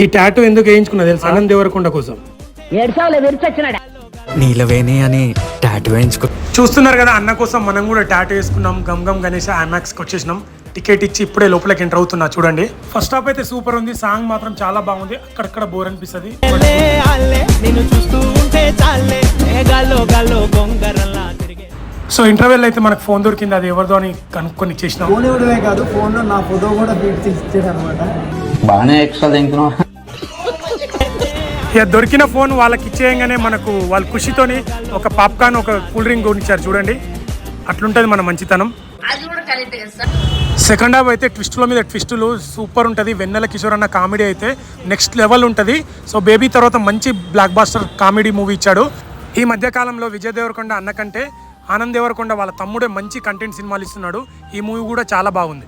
ఈ టాటూ ఎందుకు వేయించుకున్నా తెలుసు? ఆనంద్ దేవరకొండ కోసం. నీలవేణి అని టాటూ వేయించుకో. చూస్తున్నారు కదా, అన్న కోసం మనం కూడా టాటూ వేసుకున్నాం. గమ్ గమ్ గణేష్ ఐమాక్స్కి వచ్చేసినాం. టికెట్ ఇచ్చి ఇప్పుడే లోపలికి ఎంటర్ అవుతున్నా. చూడండి, ఫస్ట్ హాఫ్ అయితే సూపర్ ఉంది. సాంగ్ మాత్రం చాలా బాగుంది. అక్కడక్కడ బోర్ అనిపిస్తుంది. సో ఇంటర్వెల్ అయితే మనకు ఫోన్ దొరికింది. అది ఎవరిదో అని కనుక్కొని ఇచ్చేసినాం. ఫోన్ ఇవ్వడమే కాదు, ఫోన్ నా ఫోటో కూడా ఇచ్చాడు అనమాట. బాగానే ఎక్స్ట్రా తింటున్నావు. ఇక దొరికిన ఫోన్ వాళ్ళకి ఇచ్చేయంగానే మనకు వాళ్ళ ఖుషితోని ఒక పాప్కార్న్, ఒక కూల్ డ్రింక్ కొనిచ్చారు. చూడండి, అట్లుంటుంది మన మంచితనం. సెకండ్ హాఫ్ అయితే ట్విస్టుల మీద ట్విస్టులు సూపర్ ఉంటుంది. వెన్నెల కిషోర్ అన్న కామెడీ అయితే నెక్స్ట్ లెవెల్ ఉంటుంది. సో బేబీ తర్వాత మంచి బ్లాక్ బాస్టర్ కామెడీ మూవీ ఇచ్చాడు. ఈ మధ్యకాలంలో విజయ్ దేవరకొండ అన్న కంటే ఆనంద్ దేవరకొండ వాళ్ళ తమ్ముడే మంచి కంటెంట్ సినిమాలు ఇస్తున్నాడు. ఈ మూవీ కూడా చాలా బాగుంది.